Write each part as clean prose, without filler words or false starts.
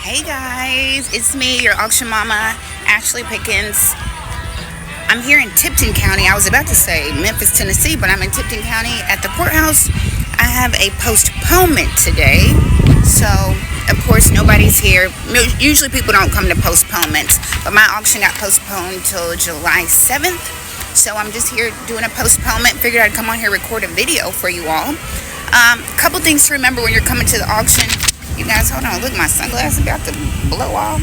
Hey guys, it's me, your auction mama, Ashley Pickens. I'm here in Tipton County. I was about to say Memphis, Tennessee, but I'm in Tipton County at the courthouse. I have a postponement today, so of course nobody's here. Usually people don't come to postponements, but my auction got postponed till July 7th. So I'm just here doing a postponement. Figured I'd come on here, record a video for you all. Couple things to remember when you're coming to the auction. You guys, hold on. Look, my sunglasses about to blow off.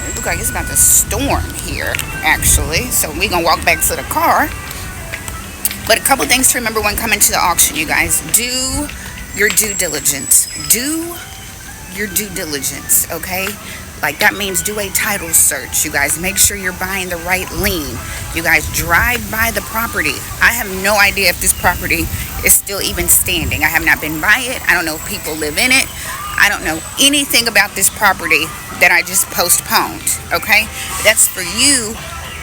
It looks like it's about to storm here, actually. So we're going to walk back to the car. But a couple things to remember when coming to the auction, you guys. Do your due diligence. Do your due diligence, okay? Like, that means do a title search, you guys. Make sure you're buying the right lien. You guys, drive by the property. I have no idea if this property is still even standing. I have not been by it. I don't know if people live in it. I don't know anything about this property that I just postponed, okay? That's for you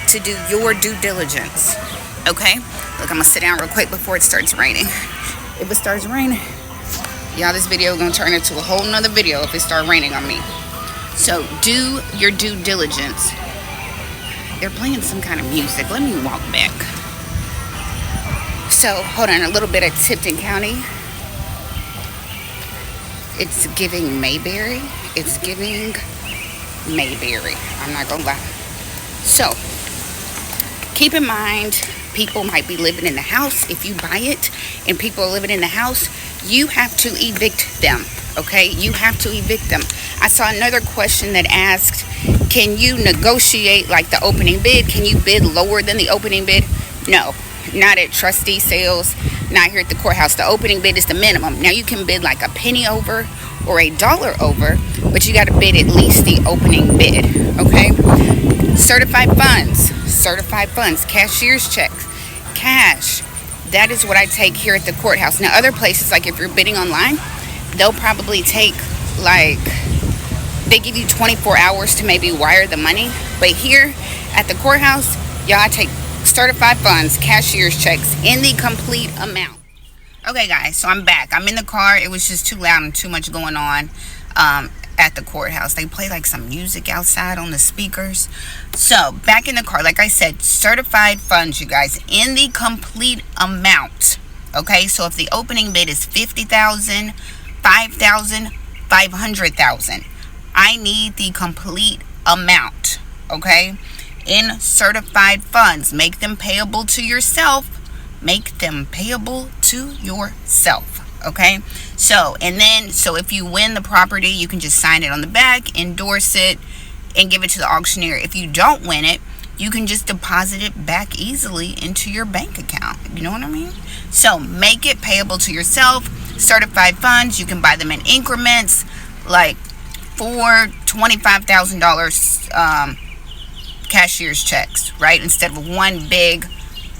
to do your due diligence, okay? Look, I'm going to sit down real quick before it starts raining. If it starts raining, y'all, this video is going to turn into a whole nother video if it starts raining on me. So do your due diligence. They're playing some kind of music. Let me walk back. So hold on, a little bit of Tipton County. It's giving Mayberry. It's giving Mayberry. I'm not gonna lie. So keep in mind, people might be living in the house. If you buy it and people are living in the house, you have to evict them. Okay, you have to evict them. I saw another question that asked, can you negotiate like the opening bid? Can you bid lower than the opening bid? No, not at trustee sales, not here at the courthouse. The opening bid is the minimum. Now you can bid like a penny over or $1 over, but you got to bid at least the opening bid. Okay, certified funds, cashier's checks, cash. That is what I take here at the courthouse. Now other places, like if you're bidding online, they'll probably take, like, they give you 24 hours to maybe wire the money. But here at the courthouse, y'all, take certified funds, cashier's checks in the complete amount. Okay, guys, so I'm back. I'm in the car. It was just too loud and too much going on at the courthouse. They play like some music outside on the speakers. So back in the car, like I said, certified funds, you guys, in the complete amount. Okay, so if the opening bid is $50,000, $5,000, $500,000. I need the complete amount, okay? In certified funds, make them payable to yourself. Make them payable to yourself, okay? So if you win the property, you can just sign it on the back, endorse it, and give it to the auctioneer. If you don't win it, you can just deposit it back easily into your bank account. You know what I mean? So make it payable to yourself. Certified funds, you can buy them in increments, like for $25,000 cashier's checks, right? Instead of one big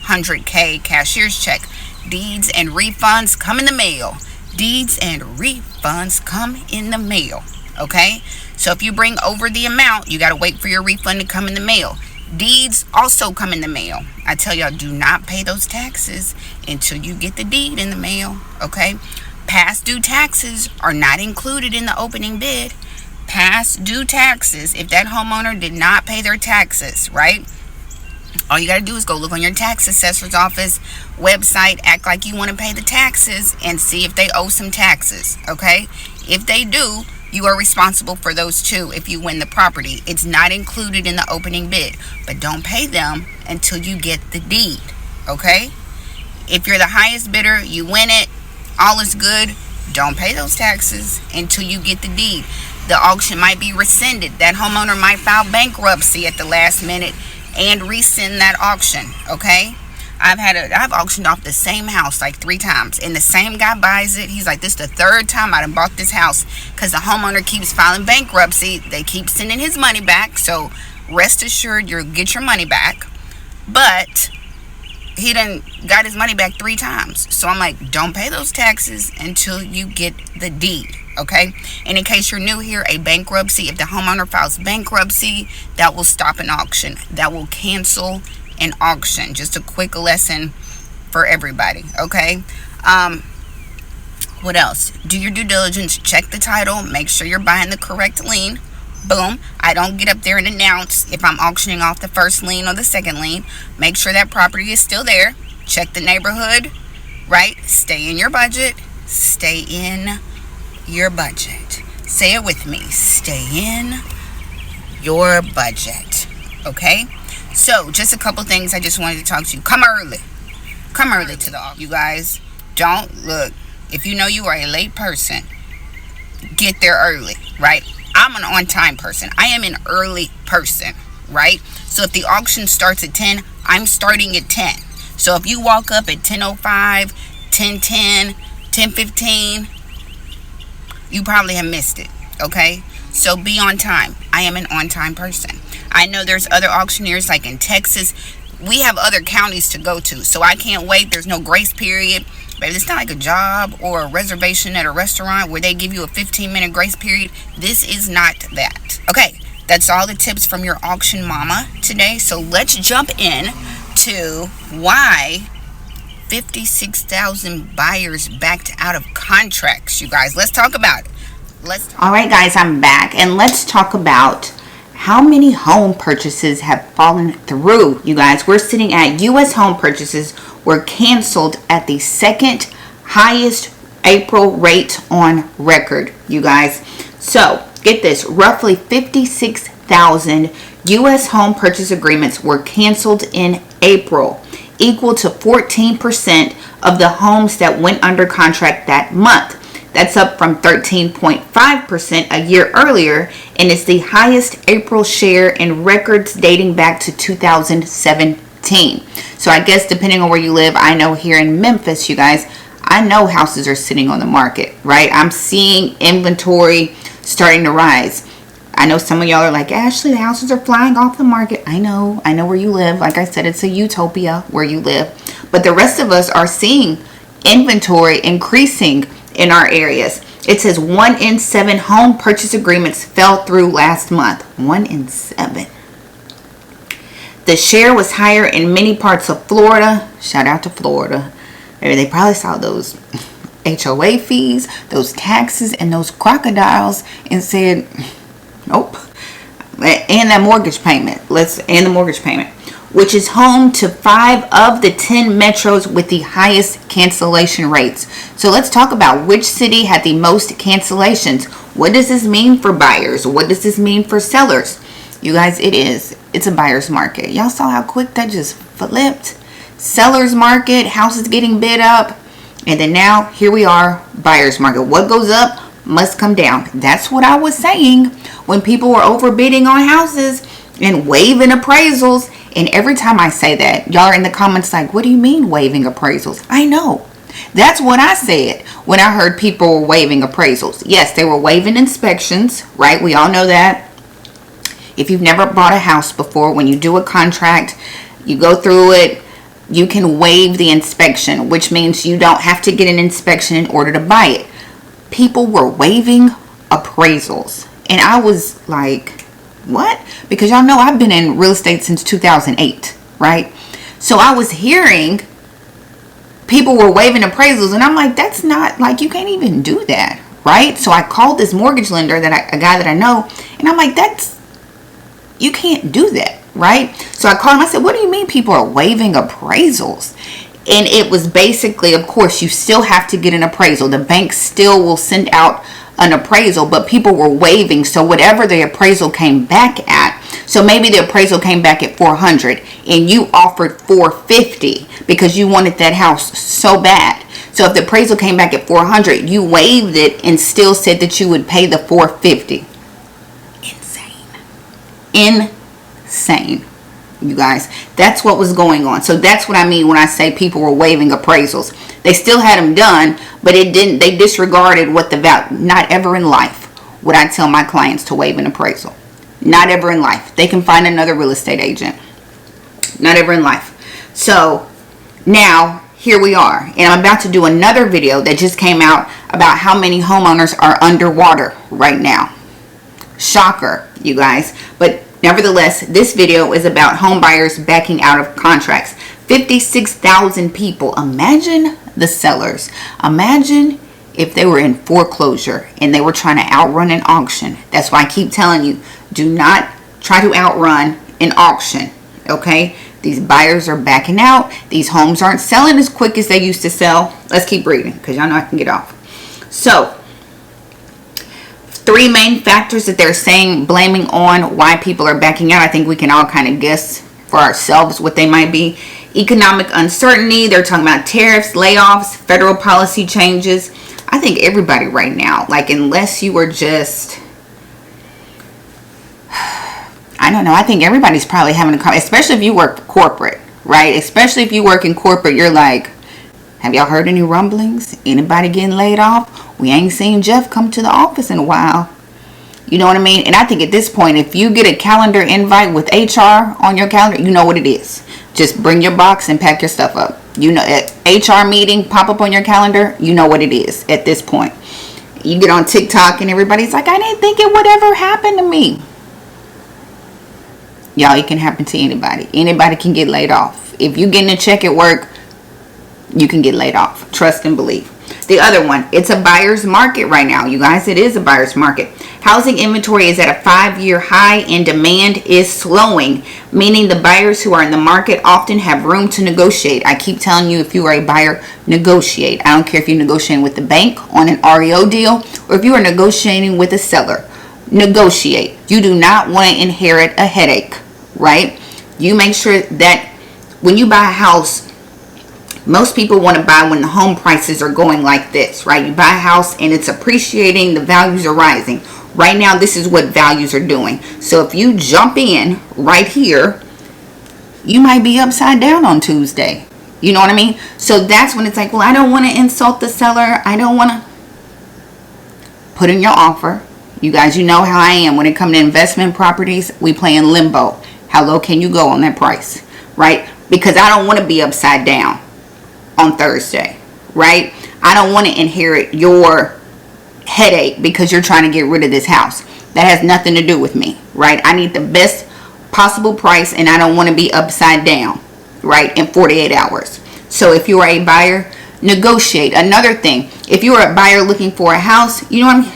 $100K cashier's check. Deeds and refunds come in the mail. Deeds and refunds come in the mail, okay? So if you bring over the amount, you got to wait for your refund to come in the mail. Deeds also come in the mail. I tell y'all, do not pay those taxes until you get the deed in the mail, okay? Past due taxes are not included in the opening bid. Past due taxes, if that homeowner did not pay their taxes, right? All you got to do is go look on your tax assessor's office website, act like you want to pay the taxes, and see if they owe some taxes, okay? If they do, you are responsible for those too if you win the property. It's not included in the opening bid, but don't pay them until you get the deed, okay? If you're the highest bidder, you win it, all is good. Don't pay those taxes until you get the deed. The auction might be rescinded. That homeowner might file bankruptcy at the last minute and rescind that auction, okay? I've auctioned off the same house like 3 times, and the same guy buys it. He's like, this is the 3rd time I done bought this house, because the homeowner keeps filing bankruptcy. They keep sending his money back, so rest assured you'll get your money back. But he done got his money back 3 times. So I'm like, don't pay those taxes until you get the deed, okay? And in case you're new here, a bankruptcy, if the homeowner files bankruptcy, that will stop an auction. That will cancel an auction. Just a quick lesson for everybody, okay? What else? Do your due diligence. Check the title. Make sure you're buying the correct lien. Boom. I don't get up there and announce if I'm auctioning off the first lien or the second lien. Make sure that property is still there. Check the neighborhood, right? Stay in your budget. Stay in your budget. Say it with me. Stay in your budget. Okay? So, just a couple things I just wanted to talk to you. Come early. Come early to the office. You guys, don't look. If you know you are a late person, get there early, right? I'm an on-time person. I am an early person, right? So if the auction starts at 10, I'm starting at 10. So if you walk up at 10:05, 10:10, 10:15, you probably have missed it, okay? So be on time. I am an on-time person. I know there's other auctioneers like in Texas. We have other counties to go to, so I can't wait. There's no grace period. Baby, it's not like a job or a reservation at a restaurant where they give you a 15-minute grace period. This is not that. Okay, that's all the tips from your auction mama today. So let's jump in to why 56,000 buyers backed out of contracts, you guys. Let's talk about it. All right, guys, I'm back, and let's talk about how many home purchases have fallen through, you guys. We're sitting at U.S. home purchases were canceled at the second highest April rate on record, you guys. So, get this, roughly 56,000 U.S. home purchase agreements were canceled in April, equal to 14% of the homes that went under contract that month. That's up from 13.5% a year earlier, and it's the highest April share in records dating back to 2017. So I guess depending on where you live, I know here in Memphis, you guys, I know houses are sitting on the market, right? I'm seeing inventory starting to rise. I know some of y'all are like, Ashley, the houses are flying off the market. I know where you live. Like I said, it's a utopia where you live. But the rest of us are seeing inventory increasing in our areas. It says 1 in 7 home purchase agreements fell through last month. 1 in 7. The share was higher in many parts of Florida. Shout out to Florida. Maybe they probably saw those HOA fees, those taxes, and those crocodiles and said, nope. And that mortgage payment. And the mortgage payment, which is home to 5 of the 10 metros with the highest cancellation rates. So let's talk about which city had the most cancellations. What does this mean for buyers? What does this mean for sellers? You guys, it's a buyer's market. Y'all saw how quick that just flipped. Seller's market, houses getting bid up. And then now, here we are, buyer's market. What goes up must come down. That's what I was saying when people were overbidding on houses and waiving appraisals. And every time I say that, y'all are in the comments like, what do you mean waiving appraisals? I know. That's what I said when I heard people were waiving appraisals. Yes, they were waiving inspections, right? We all know that. If you've never bought a house before, when you do a contract, you go through it, you can waive the inspection, which means you don't have to get an inspection in order to buy it. People were waiving appraisals. And I was like, what? Because y'all know I've been in real estate since 2008, right? So I was hearing people were waiving appraisals, and I'm like, that's not, like, you can't even do that, right? So I called this mortgage lender, a guy that I know, and I'm like, you can't do that, right? So I called him, I said, what do you mean people are waiving appraisals? And it was basically, of course, you still have to get an appraisal. The bank still will send out an appraisal, but people were waiving. So whatever the appraisal came back at, so maybe the appraisal came back at 400 and you offered 450 because you wanted that house so bad. So if the appraisal came back at 400, you waived it and still said that you would pay the 450. Insane, you guys. That's what was going on. So that's what I mean when I say people were waiving appraisals. They still had them done, but they disregarded what the value. Not ever in life would I tell my clients to waive an appraisal. Not ever in life. They can find another real estate agent. Not ever in life. So now here we are, and I'm about to do another video that just came out about how many homeowners are underwater right now. Shocker, you guys. But nevertheless, this video is about home buyers backing out of contracts. 56,000 people. Imagine the sellers. Imagine if they were in foreclosure and they were trying to outrun an auction. That's why I keep telling you, do not try to outrun an auction, okay? These buyers are backing out. These homes aren't selling as quick as they used to sell. Let's keep reading because y'all know I can get off. So, 3 main factors that they're saying, blaming on why people are backing out. I think we can all kind of guess for ourselves what they might be. Economic uncertainty. They're talking about tariffs, layoffs, federal policy changes. I think everybody right now, like, unless you are just, I don't know, I think everybody's probably having a, especially if you work corporate, right? Especially if you work in corporate, you're like, have y'all heard any rumblings? Anybody getting laid off? We ain't seen Jeff come to the office in a while. You know what I mean? And I think at this point, if you get a calendar invite with HR on your calendar, you know what it is. Just bring your box and pack your stuff up. You know, HR meeting pop up on your calendar, you know what it is at this point. You get on TikTok and everybody's like, I didn't think it would ever happen to me. Y'all, it can happen to anybody. Anybody can get laid off. If you getting a check at work, you can get laid off. Trust and believe. The other one, it's a buyer's market right now. You guys, it is a buyer's market. Housing inventory is at a 5-year high and demand is slowing, meaning the buyers who are in the market often have room to negotiate. I keep telling you, if you are a buyer, negotiate. I don't care if you're negotiating with the bank on an REO deal or if you are negotiating with a seller. Negotiate. You do not want to inherit a headache, right? You make sure that when you buy a house, most people want to buy when the home prices are going like this, right? You buy a house and it's appreciating, the values are rising. Right now, this is what values are doing. So if you jump in right here, you might be upside down on Tuesday. You know what I mean? So that's when it's like, well, I don't want to insult the seller. I don't want to. Put in your offer. You guys, you know how I am. When it comes to investment properties, we play in limbo. How low can you go on that price, right? Because I don't want to be upside down on Thursday, right? I don't want to inherit your headache because you're trying to get rid of this house. That has nothing to do with me, right? I need the best possible price and I don't want to be upside down, right, in 48 hours. So if you are a buyer, negotiate. Another thing, if you are a buyer looking for a house, you know what I mean?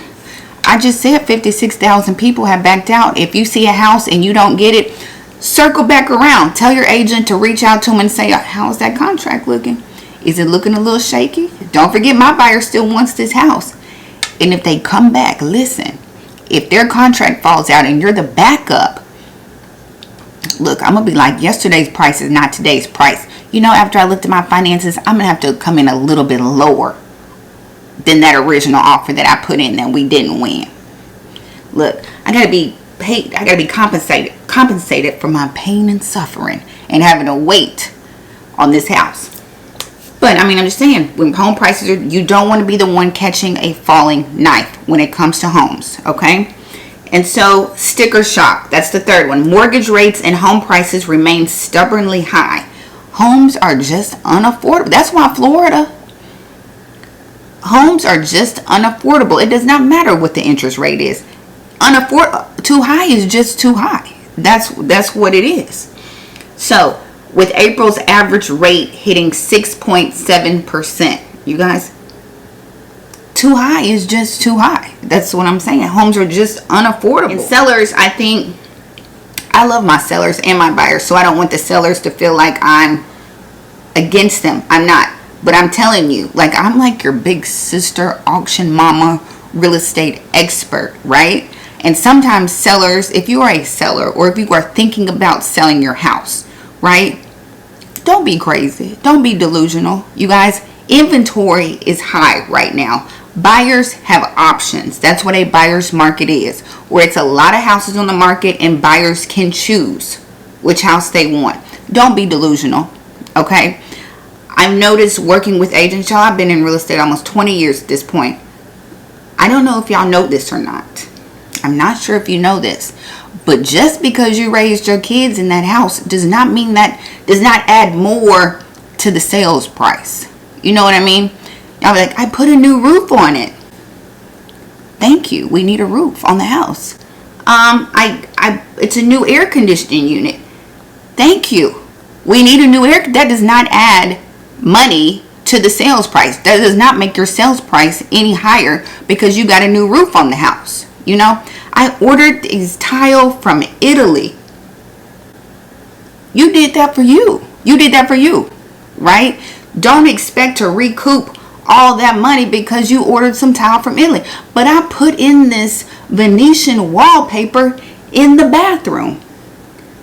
I just said 56,000 people have backed out. If you see a house and you don't get it, circle back around. Tell your agent to reach out to them and say, how's that contract looking? Is it looking a little shaky? Don't forget, my buyer still wants this house. And if they come back, listen, if their contract falls out and you're the backup, look, I'm going to be like, yesterday's price is not today's price. You know, after I looked at my finances, I'm going to have to come in a little bit lower than that original offer that I put in that we didn't win. Look, I got to be paid. I got to be compensated for my pain and suffering and having to wait on this house. But I mean, I'm just saying, when home prices are, you don't want to be the one catching a falling knife when it comes to homes, okay? And so, sticker shock, that's the third one. Mortgage rates and home prices remain stubbornly high. Homes are just unaffordable. That's why Florida, homes are just unaffordable. It does not matter what the interest rate is. Too high is just too high. That's what it is. So, with April's average rate hitting 6.7%. You guys, too high is just too high. That's what I'm saying. Homes are just unaffordable. And sellers, I think, I love my sellers and my buyers, so I don't want the sellers to feel like I'm against them. I'm not. But I'm telling you, like, I'm like your big sister, auction mama, real estate expert, right? And sometimes sellers, if you are a seller or if you are thinking about selling your house, right? Don't be crazy. Don't be delusional. You guys, inventory is high right now. Buyers have options. That's what a buyer's market is, where it's a lot of houses on the market and buyers can choose which house they want. Don't be delusional, okay? I've noticed working with agents, y'all, I've been in real estate almost 20 years at this point. I don't know if y'all know this or not. I'm not sure if you know this. But just because you raised your kids in that house does not mean that, does not add more to the sales price. You know what I mean? Y'all be like, I put a new roof on it. Thank you. We need a roof on the house. It's a new air conditioning unit. Thank you. We need a new air. That does not add money to the sales price. That does not make your sales price any higher because you got a new roof on the house. You know, I ordered these tile from Italy. You did that for you. You did that for you, right? Don't expect to recoup all that money because you ordered some tile from Italy. But I put in this Venetian wallpaper in the bathroom.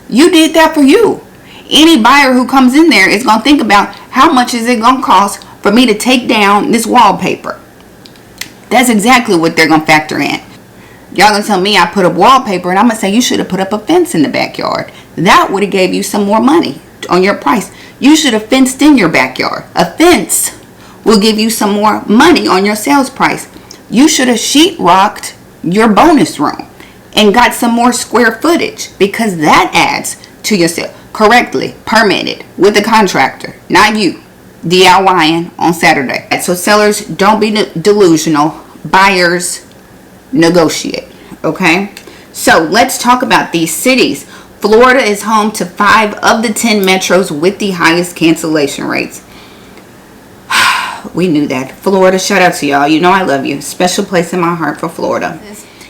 You did that for you. Any buyer who comes in there is going to think about how much is it going to cost for me to take down this wallpaper. That's exactly what they're going to factor in. Y'all going to tell me I put up wallpaper and I'm going to say you should have put up a fence in the backyard. That would have gave you some more money on your price. You should have fenced in your backyard. A fence will give you some more money on your sales price. You should have sheetrocked your bonus room and got some more square footage because that adds to your sale. Correctly permitted with a contractor, not you DIYing on Saturday. So sellers, don't be delusional. Buyers, negotiate. Okay, so let's talk about these cities. Florida is home to 5 of the 10 metros with the highest cancellation rates. We knew that. Florida, shout out to y'all. You know I love you. Special place in my heart for Florida.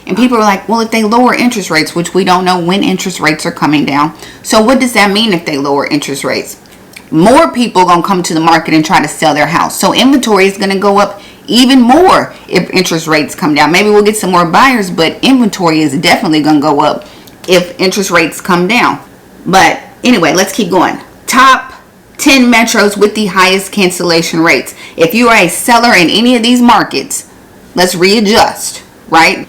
And people are like, well, if they lower interest rates, which we don't know when interest rates are coming down. So what does that mean if they lower interest rates? More people are going to come to the market and try to sell their house. So inventory is going to go up even more if interest rates come down. Maybe we'll get some more buyers, but inventory is definitely going to go up if interest rates come down. But anyway, let's keep going. Top 10 metros with the highest cancellation rates. If you are a seller in any of these markets, let's readjust, right?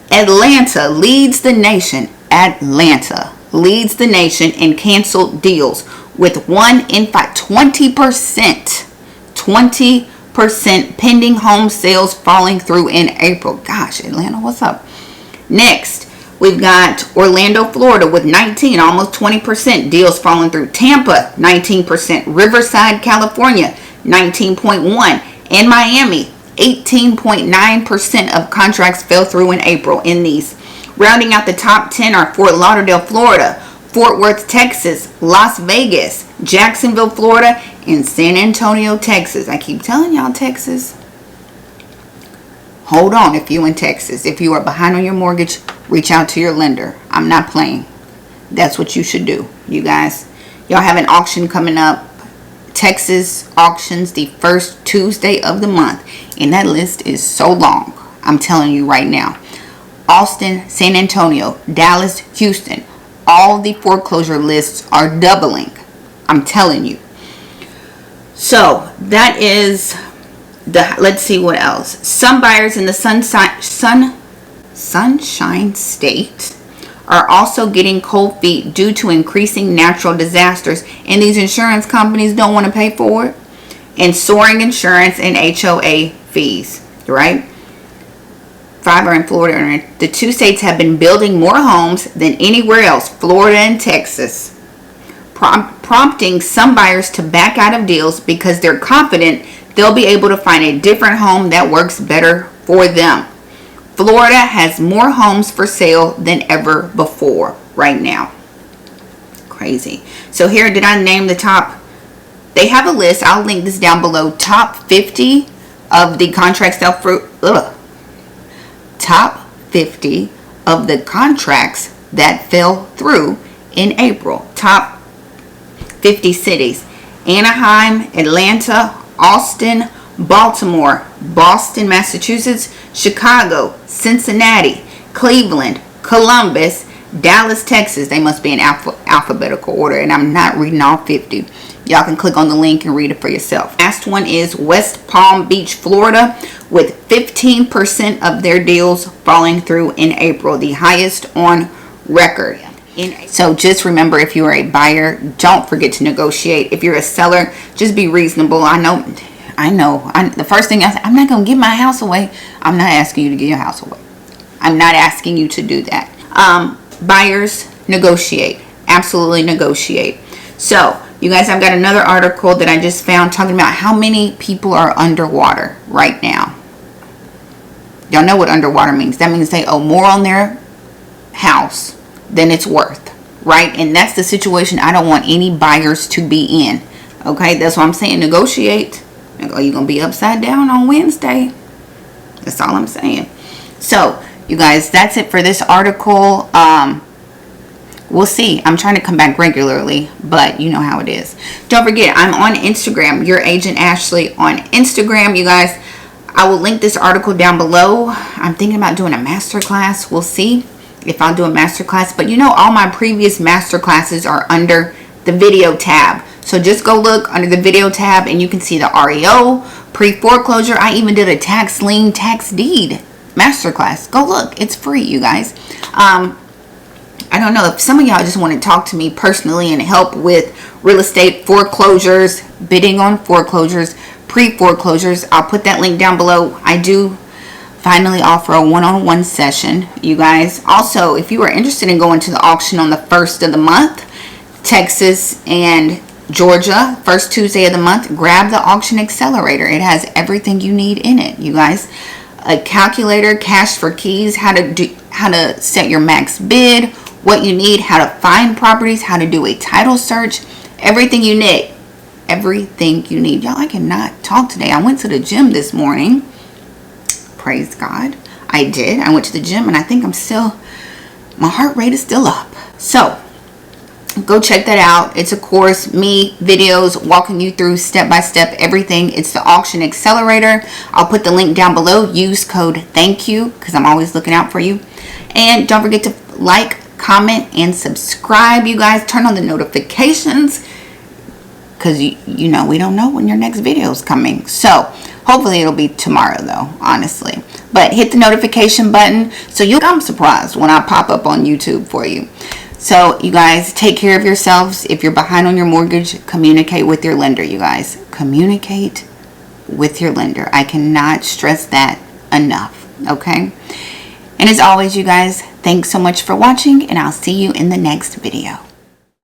Atlanta leads the nation. Atlanta leads the nation in canceled deals with 1 in 5, 20%. 20% pending home sales falling through in April. Gosh, Atlanta, what's up? Next, we've got Orlando, Florida with 19, almost 20% deals falling through. Tampa, 19%. Riverside, California, 19.1%. And Miami, 18.9% of contracts fell through in April in these. Rounding out the top 10 are Fort Lauderdale, Florida, Fort Worth, Texas, Las Vegas, Jacksonville, Florida, and San Antonio, Texas. I keep telling y'all, Texas. Hold on if you're in Texas. If you are behind on your mortgage, reach out to your lender. I'm not playing. That's what you should do, you guys. Y'all have an auction coming up. Texas auctions the first Tuesday of the month. And that list is so long. I'm telling you right now. Austin, San Antonio, Dallas, Houston. All the foreclosure lists are doubling. I'm telling you. So that is let's see what else. Some buyers in the Sunshine State are also getting cold feet due to increasing natural disasters, and these insurance companies don't want to pay for it, and soaring insurance and HOA fees, right? 5 are in Florida, and the 2 states have been building more homes than anywhere else, Florida and Texas, prompting some buyers to back out of deals because they're confident they'll be able to find a different home that works better for them. Florida has more homes for sale than ever before right now. Crazy. So here, did I name the top? They have a list. I'll link this down below. Top 50 of the contracts fell through. Top 50 of the contracts that fell through in April. Top 50 cities. Anaheim, Atlanta, Austin, Baltimore, Boston, Massachusetts, Chicago, Cincinnati, Cleveland, Columbus, Dallas, Texas. They must be in alphabetical order, and I'm not reading all 50. Y'all can click on the link and read it for yourself. Last one is West Palm Beach, Florida, with 15% of their deals falling through in April, the highest on record. So just remember, if you are a buyer, don't forget to negotiate. If you're a seller, just be reasonable. I know. The first thing I say, I'm not going to give my house away. I'm not asking you to give your house away. I'm not asking you to do that. Buyers, negotiate. Absolutely negotiate. So, you guys, I've got another article that I just found talking about how many people are underwater right now. Y'all know what underwater means. That means they owe more on their house than it's worth, right? And that's the situation I don't want any buyers to be in. Okay, that's what I'm saying. Negotiate. Like, oh, you gonna be upside down on Wednesday. That's all I'm saying. So, you guys, that's it for this article. We'll see. I'm trying to come back regularly, but you know how it is. Don't forget, I'm on Instagram. Your Agent Ashley on Instagram, you guys. I will link this article down below. I'm thinking about doing a masterclass. We'll see if I'll do a masterclass. But you know, all my previous masterclasses are under the video tab. So just go look under the video tab and you can see the REO, pre-foreclosure. I even did a tax lien, tax deed masterclass. Go look. It's free, you guys. I don't know if some of y'all just want to talk to me personally and help with real estate foreclosures, bidding on foreclosures, pre-foreclosures. I'll put that link down below. I do finally offer a one-on-one session, you guys. Also, if you are interested in going to the auction on the 1st of the month, Texas and Georgia, first Tuesday of the month, grab the auction accelerator. It has everything you need in it, you guys. A calculator, cash for keys, how to set your max bid, what you need, how to find properties, how to do a title search, everything you need. Everything you need. Y'all, I cannot talk today. I went to the gym this morning. Praise God. I did. I went to the gym and I think my heart rate is still up. So, go check that out. It's a course, me, videos, walking you through step by step everything. It's the auction accelerator. I'll put the link down below. Use code THANKYOU because I'm always looking out for you. And don't forget to like, comment, and subscribe, you guys. Turn on the notifications because you know we don't know when your next video is coming. So hopefully it'll be tomorrow though, honestly. But hit the notification button so you'll come surprised when I pop up on YouTube for you. So, you guys, take care of yourselves. If you're behind on your mortgage, communicate with your lender, you guys. Communicate with your lender. I cannot stress that enough, okay? And as always, you guys, thanks so much for watching, and I'll see you in the next video.